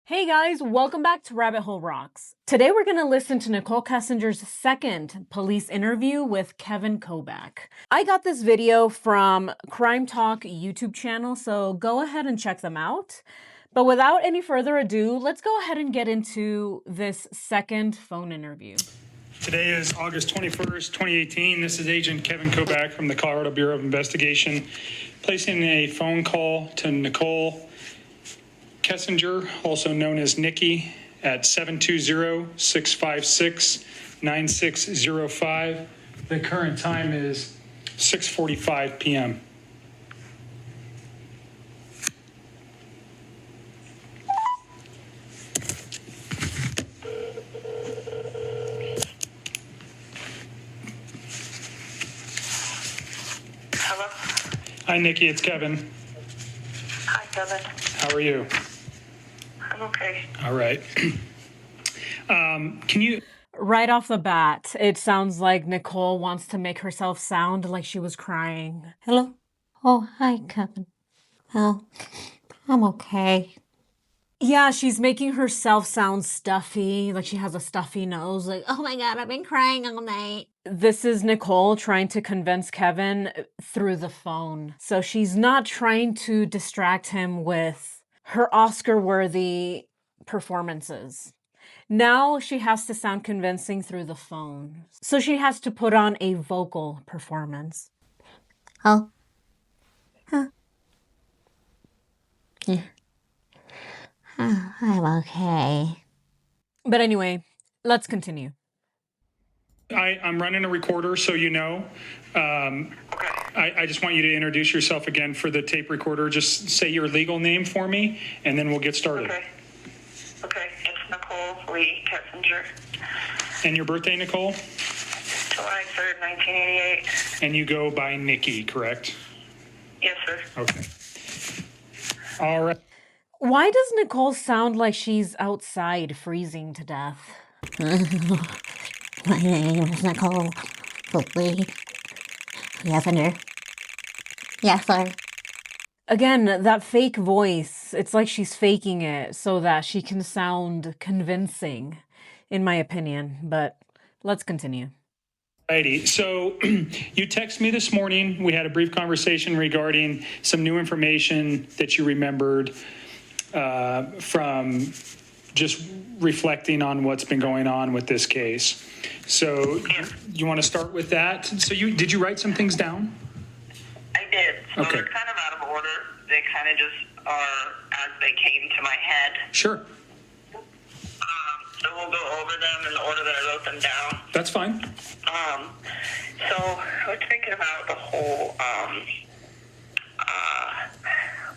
Hey guys, welcome back to Rabbit Hole Rocks. Today we're going to listen to Nichol Kessinger's second police interview with Kevin Koback. I got this video from Crime Talk YouTube channel, so go ahead and check them out. But without any further ado, let's go ahead and get into this second phone interview. Today is August 21st, 2018. This is Agent Kevin Koback from the Colorado Bureau of Investigation, placing a phone call to Nichol Kessinger, also known as Nikki, at 720-656-9605. The current time is 6:45 p.m. Hello? Hi, Nikki. It's Kevin. Hi, Kevin. How are you? I'm okay. All right. Can you... Right off the bat, it sounds like Nichol wants to make herself sound like she was crying. Hello? Oh, hi, Kevin. Oh, I'm okay. Yeah, she's making herself sound stuffy, like she has a stuffy nose, like, oh my god, I've been crying all night. This is Nichol trying to convince Kevin through the phone. So she's not trying to distract him with her Oscar-worthy performances. Now she has to sound convincing through the phone. So she has to put on a vocal performance. Oh. Huh. Yeah. Oh, I'm okay. But anyway, let's continue. I'm running a recorder, so you know. I just want you to introduce yourself again for the tape recorder. Just say your legal name for me, and then we'll get started. Okay. It's Nichol Lee Kessinger. And your birthday, Nichol? July 3rd, 1988. And you go by Nikki, correct? Yes, sir. Okay. All right. Why does Nichol sound like she's outside freezing to death? My name is Nichol Lee. Yes, sir. Yes, sir. Again, that fake voice, it's like she's faking it so that she can sound convincing, in my opinion. But let's continue. Alrighty. So you texted me this morning. We had a brief conversation regarding some new information that you remembered from just reflecting on what's been going on with this case. So you want to start with that? So did you write some things down? I did. So Okay. they're kind of out of order. They kind of just are as they came to my head. Sure. So we'll go over them in the order that I wrote them down. That's fine. So I was thinking about the whole,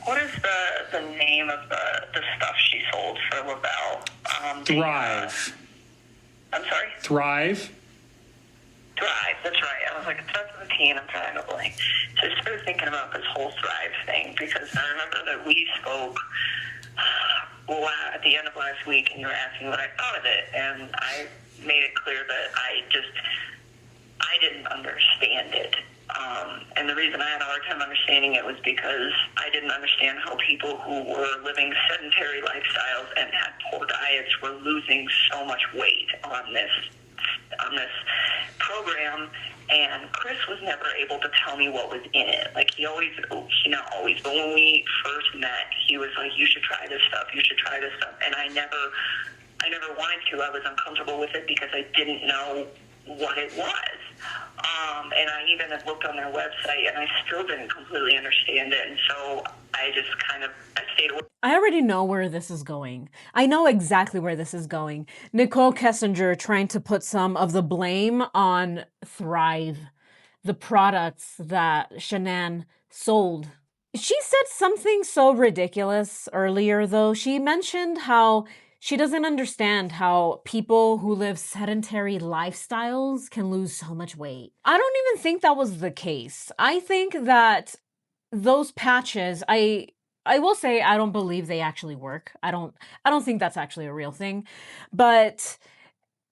what is the name of the stuff she sold for Lavelle? Thrive. I'm sorry? Thrive. Thrive, that's right. I was like, it starts with a T and I'm trying to blank. So I started thinking about this whole Thrive thing because I remember that we spoke at the end of last week and you were asking what I thought of it, and I made it clear that I didn't understand it. And the reason I had a hard time understanding it was because I didn't understand how people who were living sedentary lifestyles and had poor diets were losing so much weight on this program, and Chris was never able to tell me what was in it. Like he not always, but when we first met, he was like, you should try this stuff, and I never wanted to. I was uncomfortable with it because I didn't know what it was. And I even had looked on their website and I still didn't completely understand it, and so I just I stayed away. I already know where this is going. I know exactly where this is going. Nichol Kessinger trying to put some of the blame on Thrive, the products that Shanann sold. She said something so ridiculous earlier, though. She mentioned how she doesn't understand how people who live sedentary lifestyles can lose so much weight. I don't even think that was the case. I think that those patches, I will say I don't believe they actually work. I don't think that's actually a real thing. But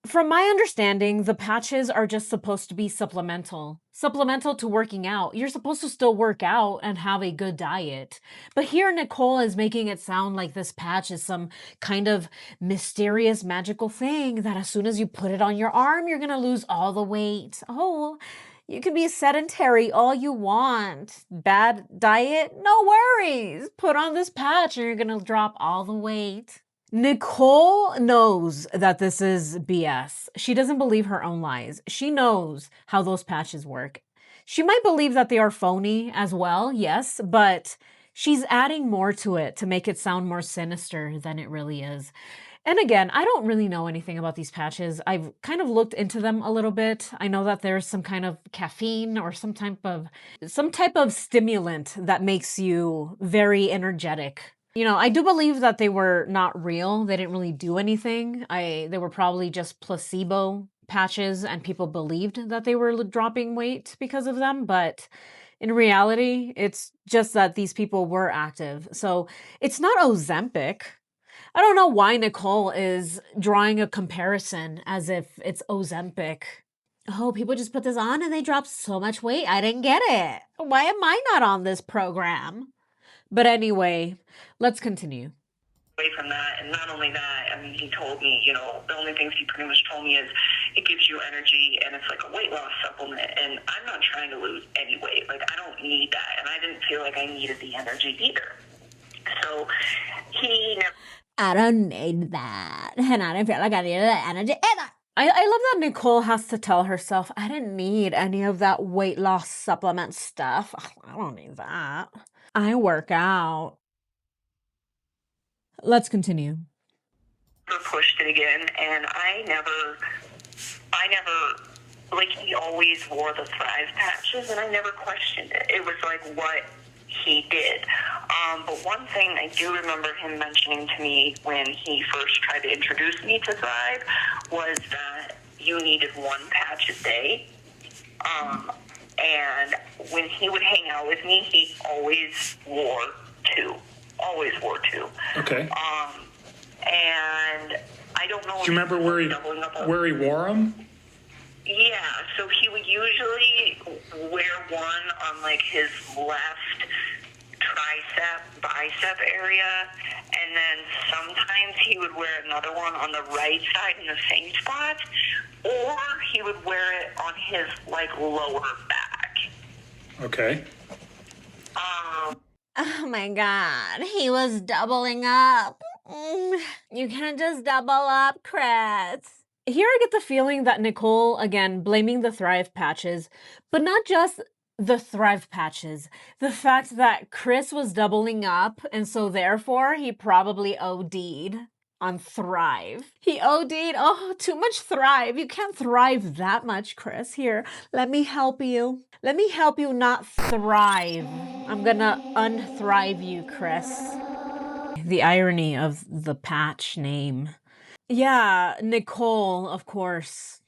From my understanding, the patches are just supposed to be supplemental to working out. You're supposed to still work out and have a good diet. But here, Nichol is making it sound like this patch is some kind of mysterious, magical thing that as soon as you put it on your arm, you're going to lose all the weight. Oh, you can be sedentary all you want. Bad diet? No worries. Put on this patch and you're going to drop all the weight. Nichol knows that this is BS. She doesn't believe her own lies. She knows how those patches work. She might believe that they are phony as well, yes, but she's adding more to it to make it sound more sinister than it really is. And again, I don't really know anything about these patches. I've kind of looked into them a little bit. I know that there's some kind of caffeine or some type of stimulant that makes you very energetic. I do believe that they were not real. They didn't really do anything. They were probably just placebo patches and people believed that they were dropping weight because of them, but in reality, it's just that these people were active. So it's not Ozempic. I don't know why Nichol is drawing a comparison as if it's Ozempic. Oh, people just put this on and they drop so much weight. I didn't get it. Why am I not on this program? But anyway, let's continue. Away from that, and not only that, I mean, he told me, the only things he pretty much told me is it gives you energy and it's like a weight loss supplement, and I'm not trying to lose any weight. Like, I don't need that, and I didn't feel like I needed the energy either. So he never... I don't need that. And I didn't feel like I needed that energy either. I love that Nichol has to tell herself, I didn't need any of that weight loss supplement stuff. I don't need that. I work out. Let's continue. Pushed it again, and I never, like, he always wore the Thrive patches, and I never questioned it. It was like what he did. But one thing I do remember him mentioning to me when he first tried to introduce me to Thrive was that you needed one patch a day. And when he would hang out with me, he always wore two. Always wore two. Okay. And I don't know. Do you remember where he wore them? Yeah, so he would usually wear one on like his left bicep area, and then sometimes he would wear another one on the right side in the same spot, or he would wear it on his like lower back. Okay. Oh my God, he was doubling up. You can't just double up, Chris. Here I get the feeling that Nichol, again, blaming the Thrive patches, but not just the Thrive patches. The fact that Chris was doubling up, and so therefore he probably OD'd on Thrive. He OD'd. Oh, too much Thrive. You can't thrive that much, Chris. Here, let me help you. Let me help you not thrive. I'm gonna unthrive you, Chris. The irony of the patch name. Yeah, Nichol, of course,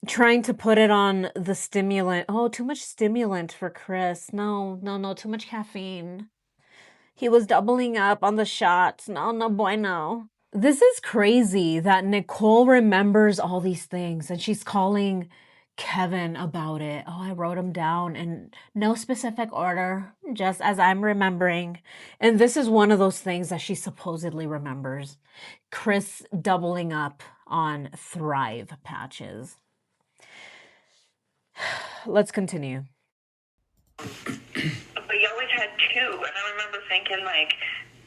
trying to put it on the stimulant. Oh, too much stimulant for Chris. No, too much caffeine. He was doubling up on the shots. No, bueno. This is crazy that Nichol remembers all these things and she's calling Kevin about it. Oh, I wrote them down in no specific order, just as I'm remembering. And this is one of those things that she supposedly remembers. Chris doubling up on Thrive patches. Let's continue. But you always had two, and I remember thinking, like,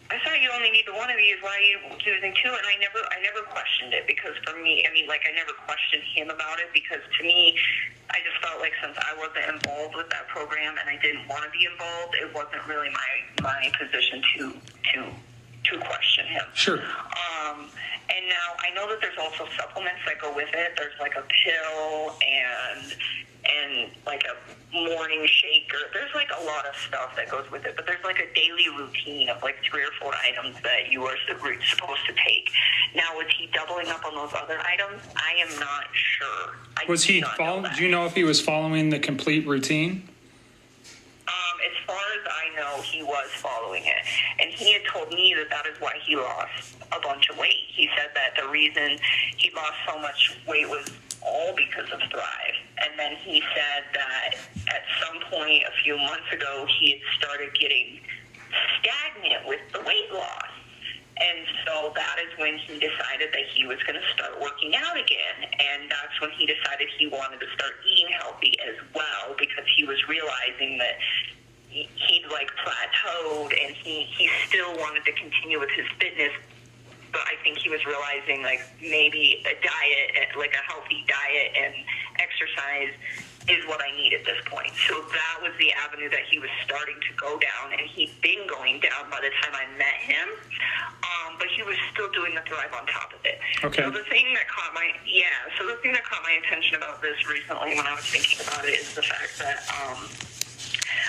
I thought you only needed one of these. Why are you using two? And I never questioned it, because for me, I never questioned him about it, because to me, I just felt like since I wasn't involved with that program and I didn't want to be involved, it wasn't really my position to question him. Sure. And now I know that there's also supplements that go with it. There's like a pill and like a morning shaker. There's like a lot of stuff that goes with it, but there's like a daily routine of like 3 or 4 items that you are supposed to take. Now, was he doubling up on those other items? I am not sure. Was he following? Do you know if he was following the complete routine? As far as I know, no, he was following it. And he had told me that is why he lost a bunch of weight. He said that the reason he lost so much weight was all because of Thrive. And then he said that at some point a few months ago, he had started getting stagnant with the weight loss. And so that is when he decided that he was going to start working out again. And that's when he decided he wanted to start eating healthy as well, because he was realizing that he'd like plateaued and he still wanted to continue with his fitness. But I think he was realizing like maybe a diet, like a healthy diet and exercise is what I need at this point. So that was the avenue that he was starting to go down, and he'd been going down by the time I met him. But he was still doing the Thrive on top of it. Okay. So the thing that caught my attention about this recently when I was thinking about it is the fact that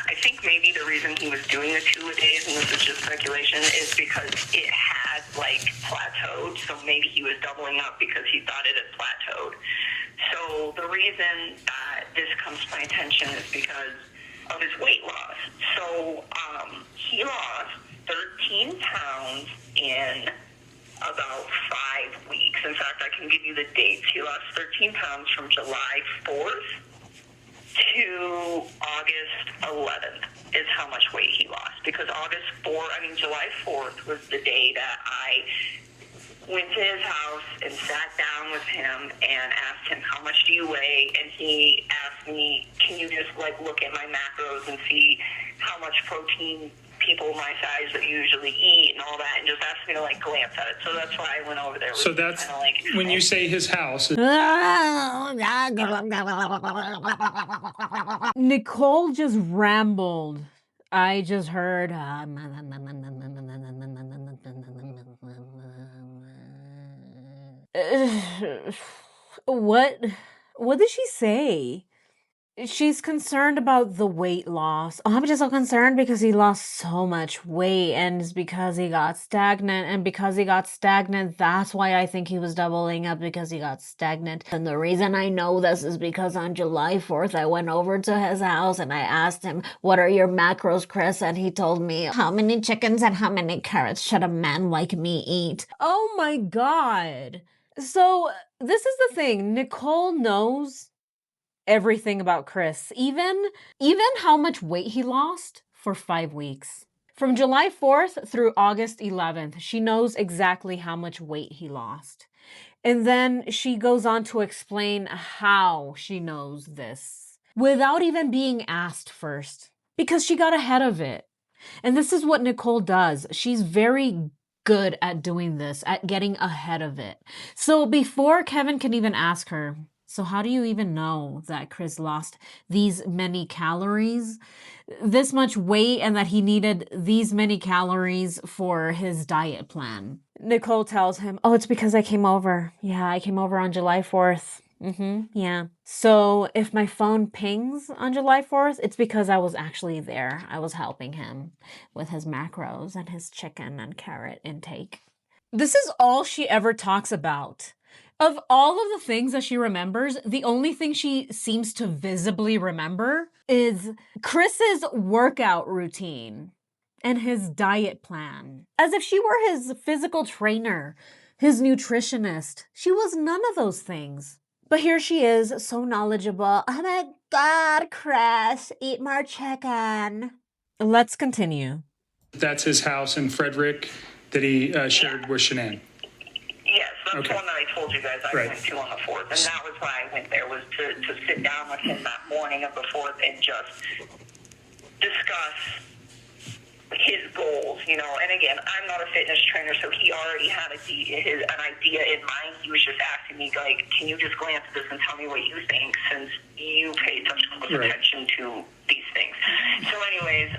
I think maybe the reason he was doing the 2-a-days, and this is just speculation, is because it had like plateaued. So maybe he was doubling up because he thought it had plateaued. So the reason that this comes to my attention is because of his weight loss. So he lost 13 pounds in about 5 weeks. In fact, I can give you the dates. He lost 13 pounds from July 4th to August 11th is how much weight he lost. Because July 4th was the day that I went to his house and sat down with him and asked him, how much do you weigh? And he asked me, can you just like look at my macros and see how much protein people my size that usually eat and all that, and just asked me to like glance at it. So that's why I went over there. So that's when you say his house. Nichol just rambled. I just heard. What? What did she say? She's concerned about the weight loss. Oh, I'm just so concerned because he lost so much weight, and it's because he got stagnant. And because he got stagnant, that's why I think he was doubling up, because he got stagnant. And the reason I know this is because on July 4th, I went over to his house and I asked him, what are your macros, Chris? And he told me, how many chickens and how many carrots should a man like me eat? Oh my God. So this is the thing. Nichol knows everything about Chris, even how much weight he lost for 5 weeks. From July 4th through August 11th, she knows exactly how much weight he lost. And then she goes on to explain how she knows this without even being asked first, because she got ahead of it. And this is what Nichol does. She's very good at doing this, at getting ahead of it. So before Kevin can even ask her, so how do you even know that Chris lost these many calories, this much weight, and that he needed these many calories for his diet plan? Nichol tells him, oh, it's because I came over. Yeah, I came over on July 4th. Yeah. So if my phone pings on July 4th, it's because I was actually there. I was helping him with his macros and his chicken and carrot intake. This is all she ever talks about. Of all of the things that she remembers, the only thing she seems to visibly remember is Chris's workout routine and his diet plan. As if she were his physical trainer, his nutritionist. She was none of those things. But here she is, so knowledgeable. Oh my God, Chris, eat more chicken. Let's continue. That's his house in Frederick that he shared with Shanann. Yes, that's Okay. the one that I told you guys I Right. went to on the 4th. And that was why I went there, was to sit down with him that morning of the 4th and just discuss his goals, you know. And again, I'm not a fitness trainer, so he already had an idea in mind. He was just asking me, like, can you just glance at this and tell me what you think, since you pay such close Right. attention to these things. So anyways,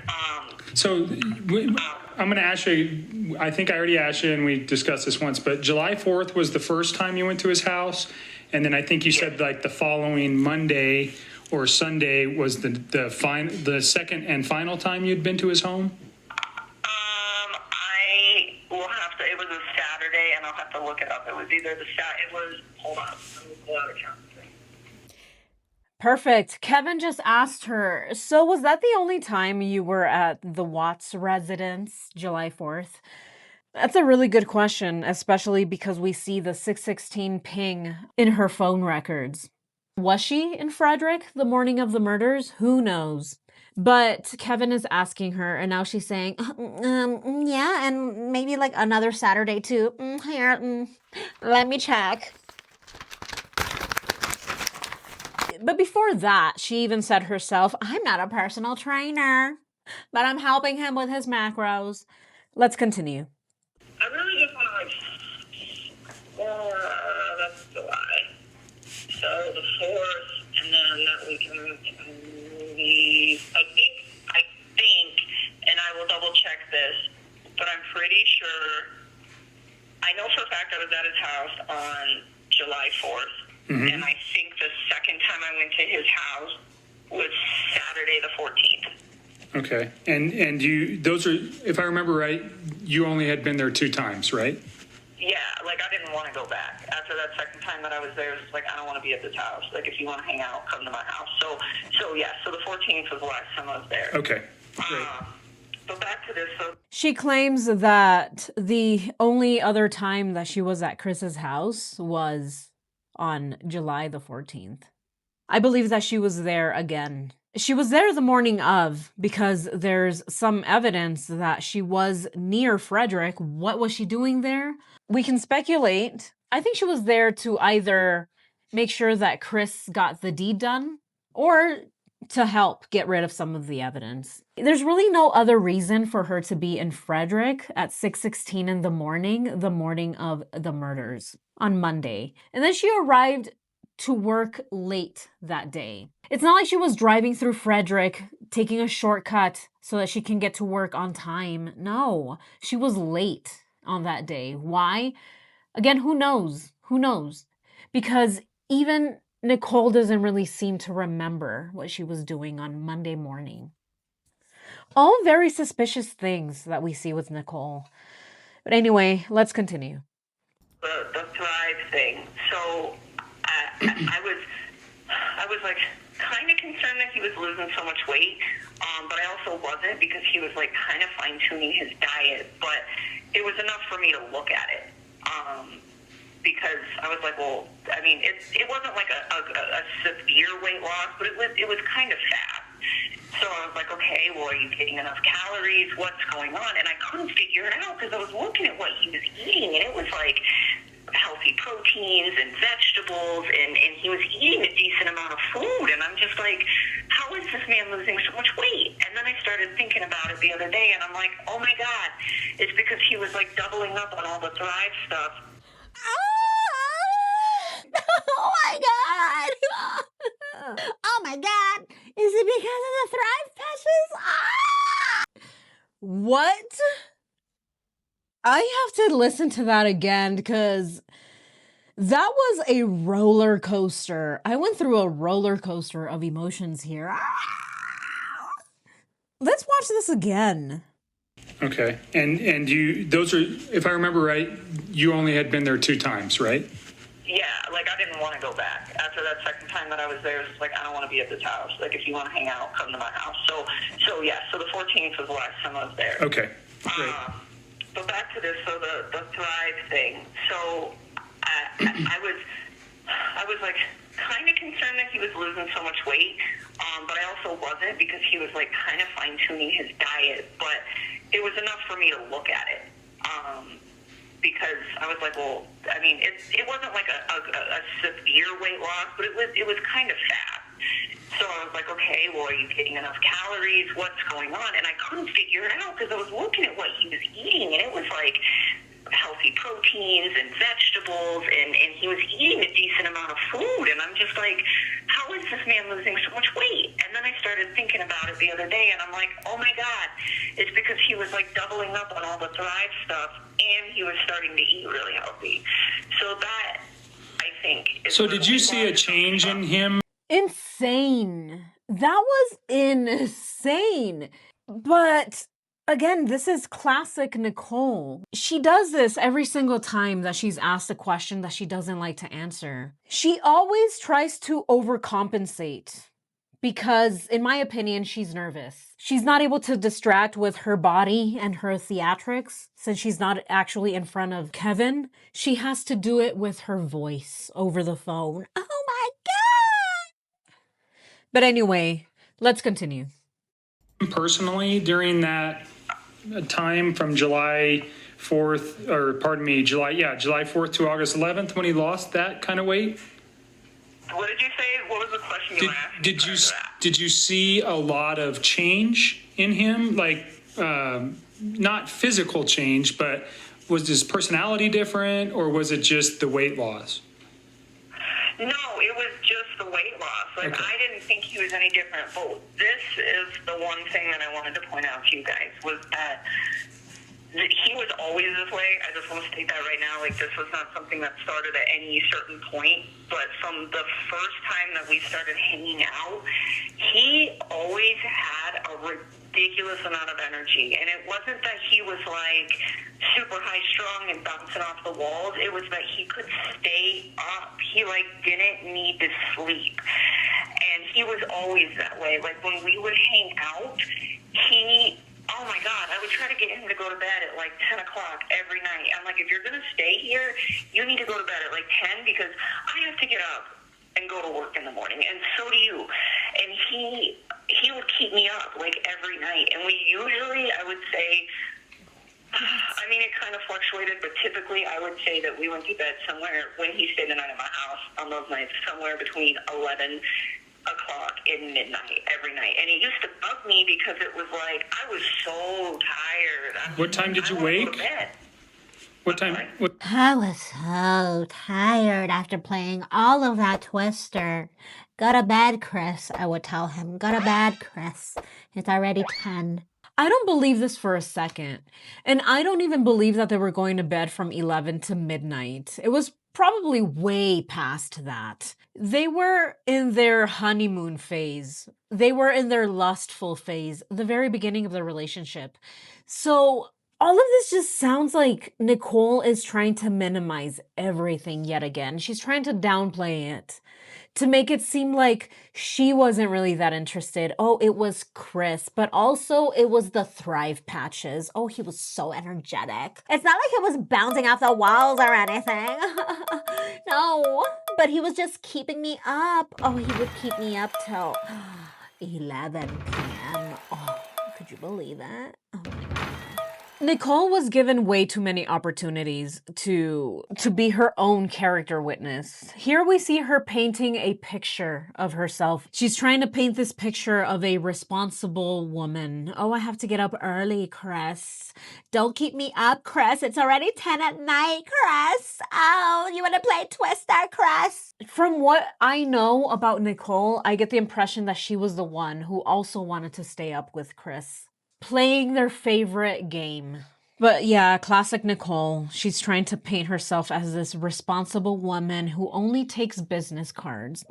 I'm going to ask you, I think I already asked you and we discussed this once, but July 4th was the first time you went to his house. And then I think you said like the following Monday or Sunday was the second and final time you'd been to his home? it was a Saturday, and I'll have to look it up. It was either hold on, let me pull out a calendar. Perfect. Kevin just asked her, so was that the only time you were at the Watts residence, July 4th? That's a really good question, especially because we see the 616 ping in her phone records. Was she in Frederick the morning of the murders? Who knows? But Kevin is asking her, and now she's saying, Yeah, and maybe like another Saturday too. Here, let me check. but before that, she even said herself, I'm not a personal trainer, but I'm helping him with his macros. Let's continue. I really just want to that's July. So the 4th, and then that weekend, I think, and I will double check this, but I'm pretty sure, I know for a fact I was at his house on July 4th, and I think the second time I went to his house was Saturday the 14th. Okay. And those are, if I remember right, you only had been there 2 times, right? Yeah, like I didn't want to go back. After that second time that I was there, it was like, I don't want to be at this house. Like, if you want to hang out, come to my house. So the 14th was the last time I was there. Okay, great. So back to this. So She claims that the only other time that she was at Chris's house was on July the 14th. I believe that she was there again. She was there the morning of because there's some evidence that she was near Frederick. What was she doing there? We can speculate. I think she was there to either make sure that Chris got the deed done or to help get rid of some of the evidence. There's really no other reason for her to be in Frederick at 6:16 in the morning of the murders on Monday. And then she arrived to work late that day. It's not like she was driving through Frederick, taking a shortcut so that she can get to work on time. No, she was late on that day. Why? Again, who knows? Who knows? Because even Nichol doesn't really seem to remember what she was doing on Monday morning. All very suspicious things that we see with Nichol. But anyway, let's continue. the Thrive thing. So I was like kind of concerned that he was losing so much weight, but I also wasn't because he was like kind of fine tuning his diet. But it was enough for me to look at it. Because I was like, well, I mean, it wasn't like a severe weight loss, but it was kind of fast. So I was like, okay, well, are you getting enough calories? What's going on? And I couldn't figure it out because I was looking at what he was eating, and it was like healthy proteins and vegetables, and he was eating a decent amount of food. And I'm just like, how is this man losing so much weight? And then I started thinking about it the other day, and I'm like, oh my God, it's because he was like doubling up on all the Thrive stuff. Oh my God! Oh my God! Is it because of the Thrive patches? What? I have to listen to that again because that was a roller coaster. I went through a roller coaster of emotions here. Let's watch this again. Okay. And those are, if I remember right, you only had been there 2 times, right? Yeah, like I didn't want to go back. After that second time that I was there, it was like, I don't want to be at this house. Like, if you want to hang out, come to my house. So the 14th was the last time I was there. Okay, great. But back to this, so the Thrive thing. So I was like kind of concerned that he was losing so much weight, but I also wasn't because he was like kind of fine tuning his diet. But it was enough for me to look at it. Because I was like, well, I mean, it wasn't like a severe weight loss, but it was kind of fast. So I was like, okay, well, are you getting enough calories? What's going on? And I couldn't figure it out because I was looking at what he was eating, and it was like healthy proteins and vegetables, and he was eating a decent amount of food. And I'm just like, how is this man losing so much weight? And then I started thinking about it the other day, and I'm like, oh my God, it's because he was like doubling up on all the Thrive stuff, and he was starting to eat really healthy. So that, I think, is So did you see a change in him? Insane. That was insane. But Again, this is classic Nichol. She does this every single time that she's asked a question that she doesn't like to answer. She always tries to overcompensate because, in my opinion, she's nervous. She's not able to distract with her body and her theatrics since she's not actually in front of Kevin. She has to do it with her voice over the phone. Oh my God! But anyway, let's continue. Personally, during that time from July 4th, or pardon me, July 4th to August 11th, when he lost that kind of weight? What did you say? What was the question you asked? Did you see a lot of change in him? Like, not physical change, but was his personality different, or was it just the weight loss? No, it was just the weight loss. Like, Okay. I didn't think he was any different. But this is the one thing that I wanted to point out to you guys, was that he was always this way. I just want to state that right now. Like, this was not something that started at any certain point. But from the first time that we started hanging out, he always had a ridiculous amount of energy. And it wasn't that he was, like, super high strung and bouncing off the walls. It was that he could stay up. He, like, didn't need to sleep. And he was always that way. Like, when we would hang out, oh my God, I would try to get him to go to bed at like 10 o'clock every night. I'm like, if you're going to stay here, you need to go to bed at like 10 because I have to get up and go to work in the morning, and so do you. And he would keep me up like every night. And we usually, I would say, I mean, it kind of fluctuated, but typically I would say that we went to bed somewhere, when he stayed the night at my house on those nights, somewhere between 11 o'clock and midnight every night. And it used to bug me because it was like, I was so tired. What time did you wake? What time? I was so tired after playing all of that Twister. Go to bed, Chris, I would tell him. Go to bed, Chris. It's already 10. I don't believe this for a second. And I don't even believe that they were going to bed from 11 to midnight. It was probably way past that. They were in their honeymoon phase. They were in their lustful phase, the very beginning of the relationship. So all of this just sounds like Nichol is trying to minimize everything yet again. She's trying to downplay it to make it seem like she wasn't really that interested. Oh, it was Chris, but also it was the Thrive patches. Oh, he was so energetic. It's not like he was bouncing off the walls or anything. No, but he was just keeping me up. Oh, he would keep me up till 11 p.m. Oh, could you believe it? Oh my God. Nichol was given way too many opportunities to be her own character witness. Here we see her painting a picture of herself. She's trying to paint this picture of a responsible woman. Oh, I have to get up early, Chris. Don't keep me up, Chris. It's already 10 at night, Chris. Oh, you want to play Twister, Chris? From what I know about Nichol, I get the impression that she was the one who also wanted to stay up with Chris, playing their favorite game. But yeah, classic Nichol. She's trying to paint herself as this responsible woman who only takes business cards.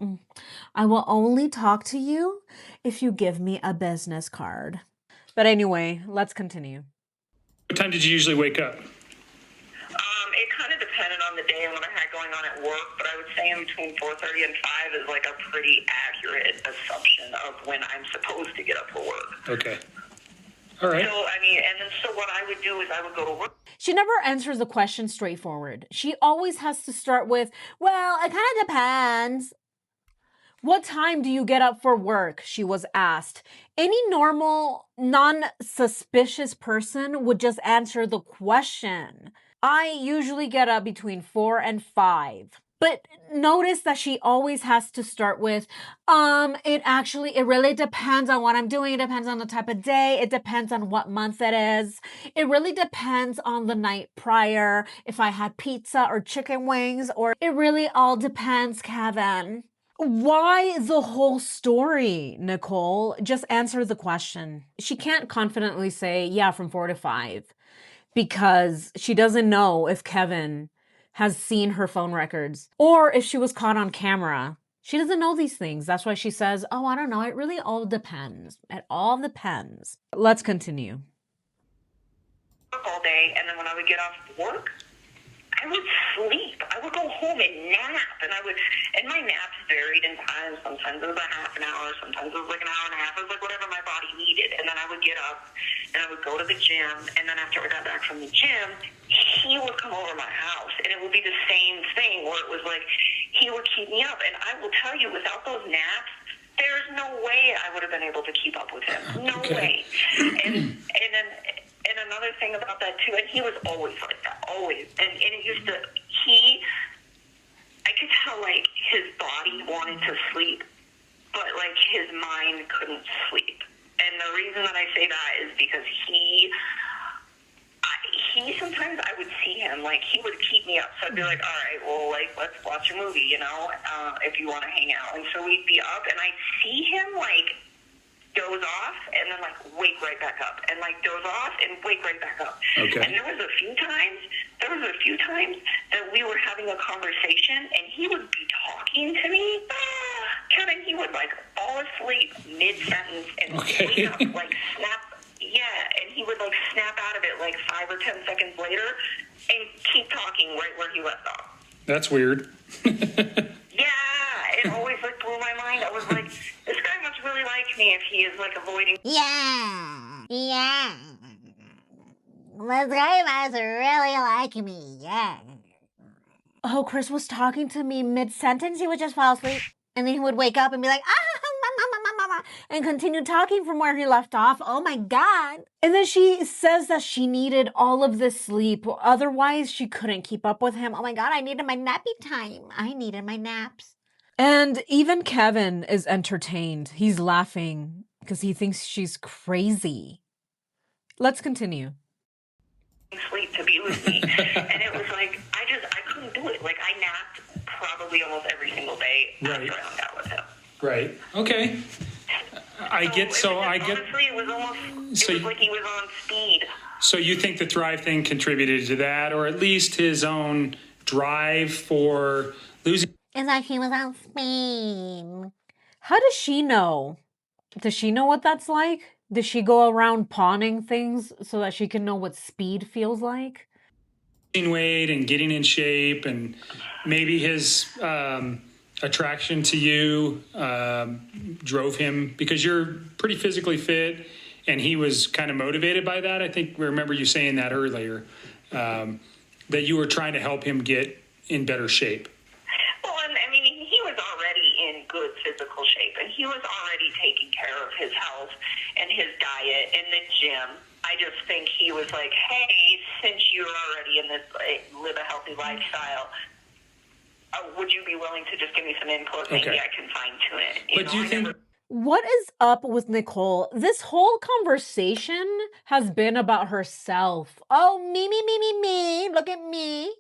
I will only talk to you if you give me a business card. But anyway, let's continue. What time did you usually wake up? It kind of depended on the day and what I had going on at work, but I would say in between 4:30 and 5 is like a pretty accurate assumption of when I'm supposed to get up for work. Okay. All right. So, I mean, and then so what I would do is I would go to work. She never answers the question straightforward. She always has to start with, well, it kind of depends. What time do you get up for work? She was asked. Any normal, non-suspicious person would just answer the question. I usually get up between 4 and 5. But notice that she always has to start with, it really depends on what I'm doing. It depends on the type of day. It depends on what month it is. It really depends on the night prior, if I had pizza or chicken wings, or it really all depends, Kevin. Why the whole story, Nichol? Just answer the question. She can't confidently say, yeah, from 4 to 5, because she doesn't know if Kevin has seen her phone records or if she was caught on camera. She doesn't know these things. That's why she says, oh, I don't know. It really all depends. It all depends. Let's continue. work all day, and then when I would get off work, I would sleep. I would go home and nap, and my naps varied in time. Sometimes it was a half an hour, sometimes it was like an hour and a half. It was like whatever my body needed. And then I would get up, and I would go to the gym, and then after I got back from the gym, he would come over to my house, and it would be the same thing where it was like he would keep me up. And I will tell you, without those naps, there's no way I would have been able to keep up with him. No way. And another thing about that too, and he was always like that, always. And it used to, I could tell like his body wanted to sleep, but like his mind couldn't sleep. And the reason that I say that is because he sometimes I would see him, like he would keep me up. So I'd be like, all right, well, like let's watch a movie, you know, if you want to hang out. And so we'd be up, and I'd see him like doze off and then like wake right back up, and like doze off and wake right back up. Okay. And there was a few times that we were having a conversation, and he would be talking to me, Kevin, he would like fall asleep mid-sentence and wake up, like snap. Yeah, and he would like snap out of it like 5 or 10 seconds later and keep talking right where he left off. That's weird. Yeah, it always like blew my mind. I was like, this guy must really like me if he is like avoiding. Yeah. This guy must really like me. Yeah. Oh, Chris was talking to me Mid-sentence, he would just fall asleep, and then he would wake up and be like, and continue talking from where he left off. Oh my God. And then she says that she needed all of this sleep. Otherwise, she couldn't keep up with him. oh my God, I needed my nappy time. I needed my naps. And even Kevin is entertained. He's laughing because he thinks she's crazy. Let's continue. Sleep to be with me. And it was like, I couldn't do it. Like, I napped probably almost every single day after I hung out with him. Right. Okay. Honestly, it was almost, it was like he was on speed. So you think the Thrive thing contributed to that, or at least his own drive for losing? It's like he was on speed. How does she know? Does she know what that's like? Does she go around pawning things so that she can know what speed feels like? Weight and getting in shape, and maybe his attraction to you drove him, because you're pretty physically fit, and he was kind of motivated by that. I think we remember you saying that earlier, that you were trying to help him get in better shape. Well, and I mean, he was already in good physical shape, and he was already taking care of his health and his diet in the gym. I just think he was like, hey, since you're already in this, live a healthy lifestyle, would you be willing to just give me some input? Maybe I can fine tune it. But do you think... What is up with Nichol? This whole conversation has been about herself. Oh, me. Look at me.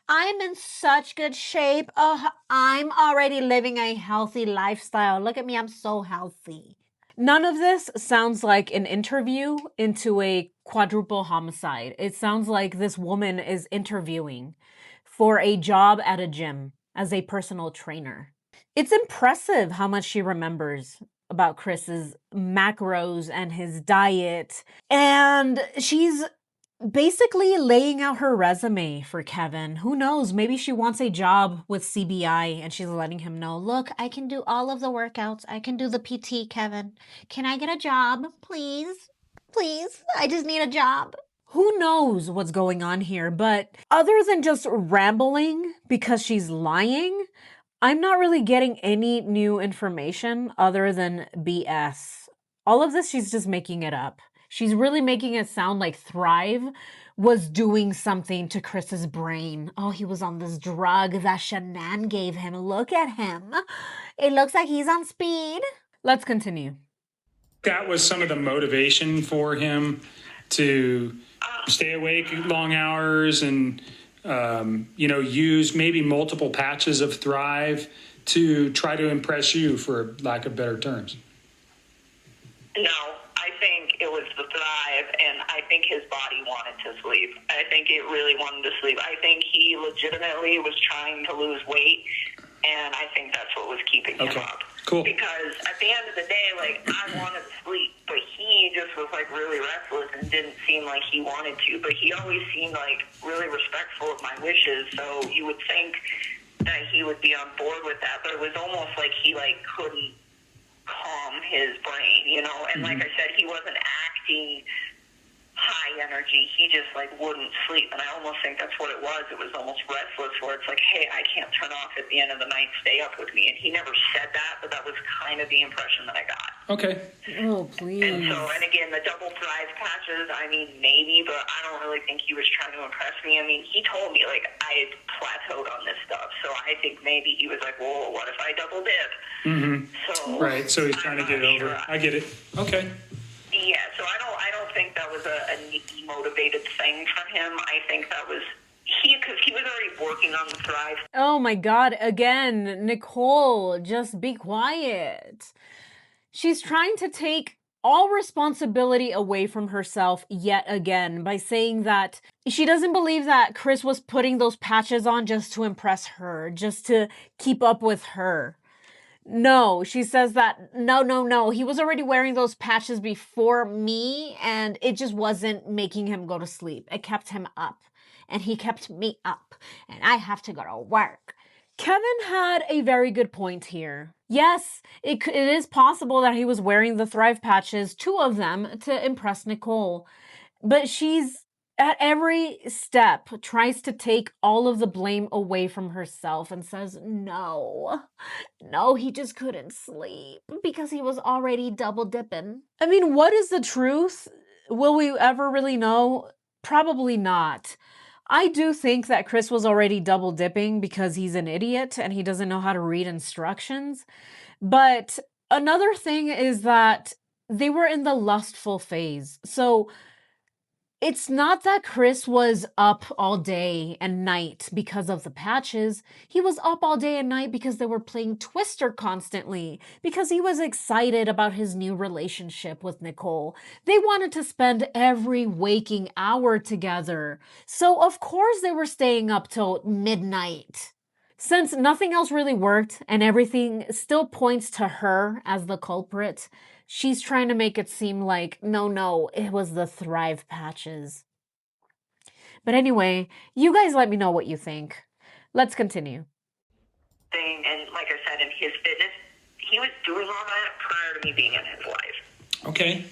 I'm in such good shape. Oh, I'm already living a healthy lifestyle. Look at me. I'm so healthy. None of this sounds like an interview into a quadruple homicide. It sounds like this woman is interviewing for a job at a gym as a personal trainer. It's impressive how much she remembers about Chris's macros and his diet. And she's basically laying out her resume for Kevin. Who knows? Maybe she wants a job with CBI and she's letting him know, look, I can do all of the workouts. I can do the PT, Kevin. Can I get a job, please? Please, I just need a job. Who knows what's going on here? But other than just rambling because she's lying, I'm not really getting any new information other than BS. All of this, she's just making it up. She's really making it sound like Thrive was doing something to Chris's brain. Oh, he was on this drug that Shanann gave him. Look at him. It looks like he's on speed. Let's continue. That was some of the motivation for him to stay awake long hours and use maybe multiple patches of Thrive to try to impress you, for lack of better terms. No, I think it was the Thrive, and I think his body wanted to sleep. I think it really wanted to sleep. I think he legitimately was trying to lose weight, and I think that's what was keeping him up. Cool. Because at the end of the day, like, I wanted to sleep, but he just was like really restless and didn't seem like he wanted to, but he always seemed like really respectful of my wishes, so you would think that he would be on board with that, but it was almost like he like couldn't calm his brain, you know, and like I said, he wasn't acting high energy, he just like wouldn't sleep, and I almost think that's what it was. It was almost restless, where it's like, hey, I can't turn off at the end of the night, stay up with me, and he never said that, but that was kind of the impression that I got. Okay. Oh, please. And so, and again, the double thrive patches, I mean, maybe, but I don't really think he was trying to impress me. I mean, he told me, like, I had plateaued on this stuff, so I think maybe he was like, well, what if I double dip? So, Right, so he's trying to get it over. I get it. Okay. yeah, so I don't think that was a motivated thing for him. I think that was because he was already working on the thrive. Oh my God, again, Nichol, just be quiet. She's trying to take all responsibility away from herself yet again by saying that she doesn't believe that Chris was putting those patches on just to impress her, just to keep up with her. No, she says that, no, he was already wearing those patches before me, and it just wasn't making him go to sleep. It kept him up, and he kept me up, and I have to go to work. Kevin had a very good point here. Yes, it is possible that he was wearing the Thrive patches, 2 of them, to impress Nichol, but she's at every step tries to take all of the blame away from herself and says, no, he just couldn't sleep because he was already double dipping. I mean, what is the truth? Will we ever really know? Probably not. I do think that Chris was already double dipping because he's an idiot and he doesn't know how to read instructions. But another thing is that they were in the lustful phase. So it's not that Chris was up all day and night because of the patches. He was up all day and night because they were playing Twister constantly, because he was excited about his new relationship with Nichol. They wanted to spend every waking hour together. So of course they were staying up till midnight. Since nothing else really worked and everything still points to her as the culprit, she's trying to make it seem like, no, it was the Thrive patches. But anyway, you guys let me know what you think. Let's continue. Thing, and like I said, in his fitness, he was doing all that prior to me being in his life. Okay.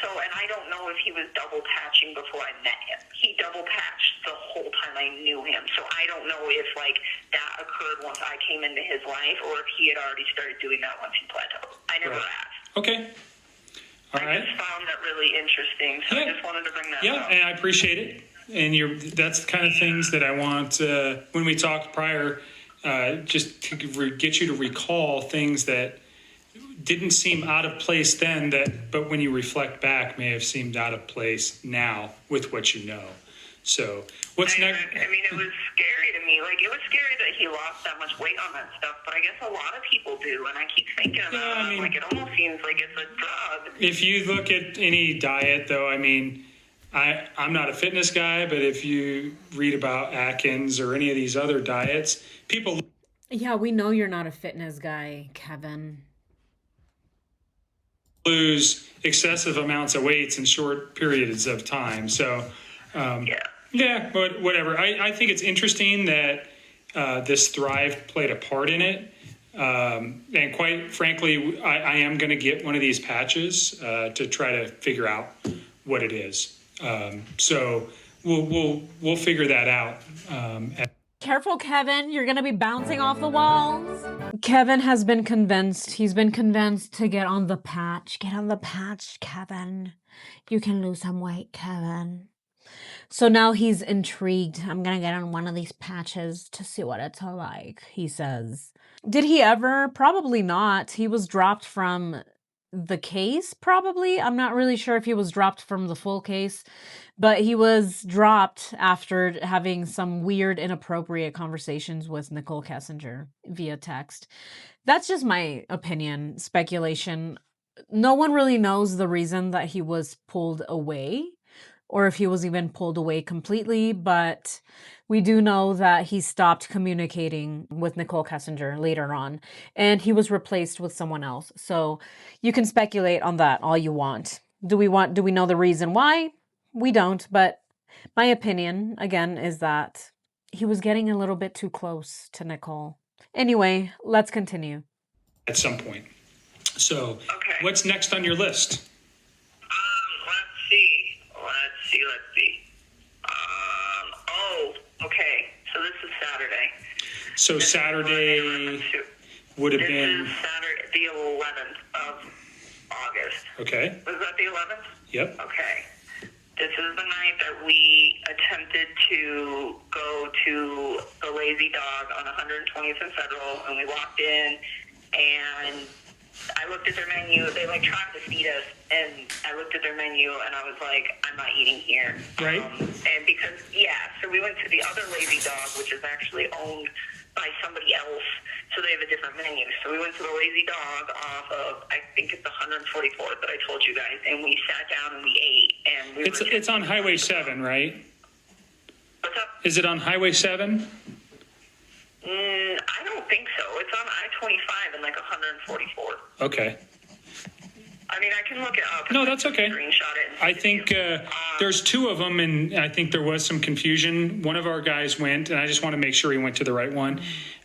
And I don't know if he was double patching before I met him. He double patched the whole time I knew him. So I don't know if like that occurred once I came into his life, or if he had already started doing that once he plateaued. I never asked. Okay. All right. I just found that really interesting, so I just wanted to bring that up. Yeah, and I appreciate it. And that's the kind of things that I want when we talked prior, just to get you to recall things that didn't seem out of place then, but when you reflect back may have seemed out of place now with what you know. So what's next? I mean, it was scary to me. Like, it was scary that he lost that much weight on that stuff, but I guess a lot of people do, and I keep thinking about it. I mean, like, it almost seems like it's a drug. If you look at any diet, though, I mean, I'm not a fitness guy, but if you read about Atkins or any of these other diets, people... Yeah, we know you're not a fitness guy, Kevin. Lose excessive amounts of weights in short periods of time. So, yeah, but whatever. I think it's interesting that this Thrive played a part in it. And quite frankly, I am going to get one of these patches to try to figure out what it is. So we'll figure that out. Careful, Kevin. You're going to be bouncing off the walls. Kevin has been convinced. He's been convinced to get on the patch. Get on the patch, Kevin. You can lose some weight, Kevin. So now he's intrigued. I'm going to get on one of these patches to see what it's like, he says. Did he ever? Probably not. He was dropped from the case, probably. I'm not really sure if he was dropped from the full case, but he was dropped after having some weird, inappropriate conversations with Nichol Kessinger via text. That's just my opinion, speculation. No one really knows the reason that he was pulled away, or if he was even pulled away completely, but we do know that he stopped communicating with Nichol Kessinger later on, and he was replaced with someone else. So you can speculate on that all you want. Do we know the reason why? We don't, but my opinion, again, is that he was getting a little bit too close to Nichol. Anyway, let's continue. At some point. So, Okay. what's next on your list? Let's see. Okay. So this is Saturday. So Saturday would have been... This is Saturday, the 11th of August. Okay. Was that the 11th? Yep. Okay. This is the night that we attempted to go to the Lazy Dog on 120th and Federal, and we walked in, and I looked at their menu. They tried to feed us, and I looked at their menu, and I was like, I'm not eating here. Right. And because, so we went to the other Lazy Dog, which is actually owned by somebody else, so they have a different menu. So we went to the Lazy Dog off of, I think it's the 144th that I told you guys, and we sat down and we ate. And It's on Highway 7, right? What's up? Is it on Highway 7? I don't think so. It's on I-25 and 144th. Okay. I mean, I can look it up. No, that's okay. Screenshot it. And I think there's two of them, and I think there was some confusion. One of our guys went, and I just want to make sure he went to the right one.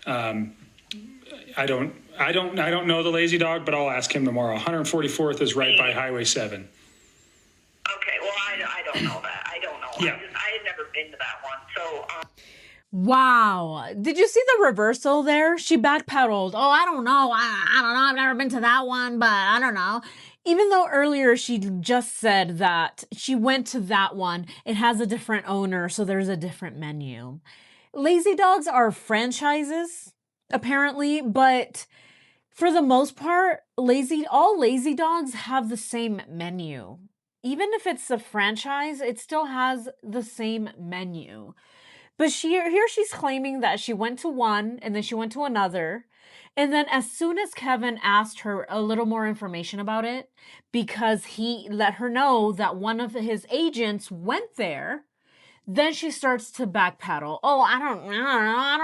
I don't know the Lazy Dog, but I'll ask him tomorrow. 144th is right by Highway 7. Okay, well, I don't know that. I don't know. Yeah. I had never been to that one, so... Wow. Did you see the reversal there? She backpedaled. Oh, I don't know. I don't know. I've never been to that one, but I don't know. Even though earlier she just said that she went to that one, it has a different owner, so there's a different menu. Lazy Dogs are franchises, apparently, but for the most part, all Lazy Dogs have the same menu. Even if it's a franchise, it still has the same menu. But here she's claiming that she went to one and then she went to another. And then as soon as Kevin asked her a little more information about it, because he let her know that one of his agents went there, then she starts to backpedal. Oh, I don't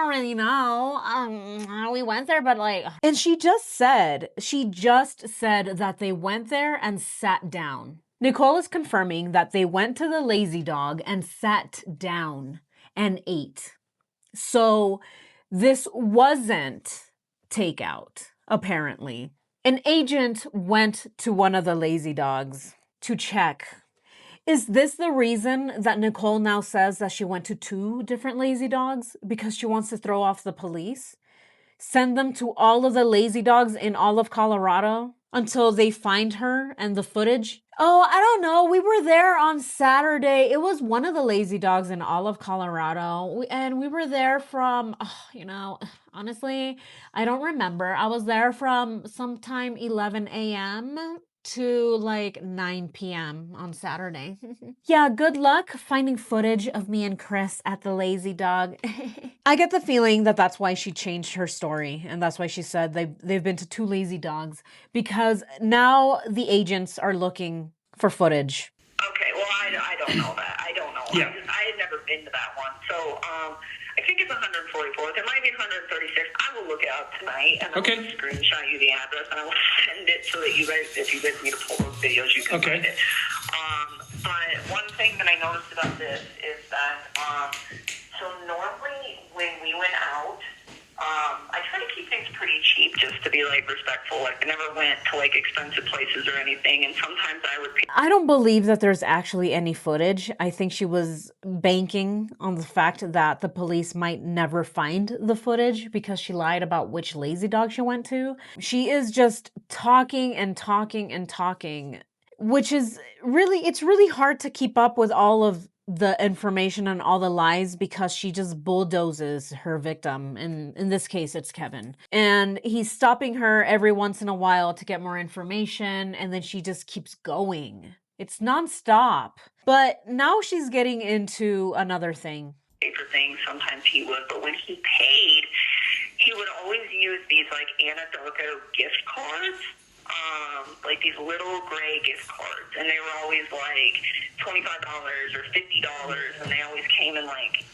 really know. We went there, but and she just said that they went there and sat down. Nichol is confirming that they went to the Lazy Dog and sat down and ate. So this wasn't takeout, apparently. An agent went to one of the Lazy Dogs to check. Is this the reason that Nichol now says that she went to 2 different Lazy Dogs? Because she wants to throw off the police? Send them to all of the Lazy Dogs in all of Colorado until they find her and the footage? Oh, I don't know. We were there on Saturday. It was one of the Lazy Dogs in all of Colorado. And we were there from, honestly, I don't remember. I was there from sometime 11 a.m. to 9 p.m. on Saturday. Yeah, good luck finding footage of me and Chris at the Lazy Dog. I get the feeling that that's why she changed her story, and that's why she said they've been to 2 Lazy Dogs, because now the agents are looking for footage. Okay, well, I don't know that. I don't know. Yeah. I had never been to that one, so I think it's 144th. It might be 136th. I will look it up tonight, and I'll screenshot you the address, and I will send it so that you guys, if you guys need to pull those videos, you can find it. But one thing that I noticed about this is that, so normally when we went out, I try to keep things pretty cheap just to be respectful. I never went to expensive places or anything, and sometimes I would pay. I don't believe that there's actually any footage. I think she was banking on the fact that the police might never find the footage because she lied about which Lazy Dog she went to. She is just talking and talking and talking, which is it's really hard to keep up with all of the information and all the lies because she just bulldozes her victim. And in this case, it's Kevin. And he's stopping her every once in a while to get more information. And then she just keeps going. It's nonstop. But now she's getting into another thing. For things, sometimes he would, but when he paid, he would always use these Anadarko gift cards. like these little gray gift cards, and they were always like $25 or $50, and they always came in like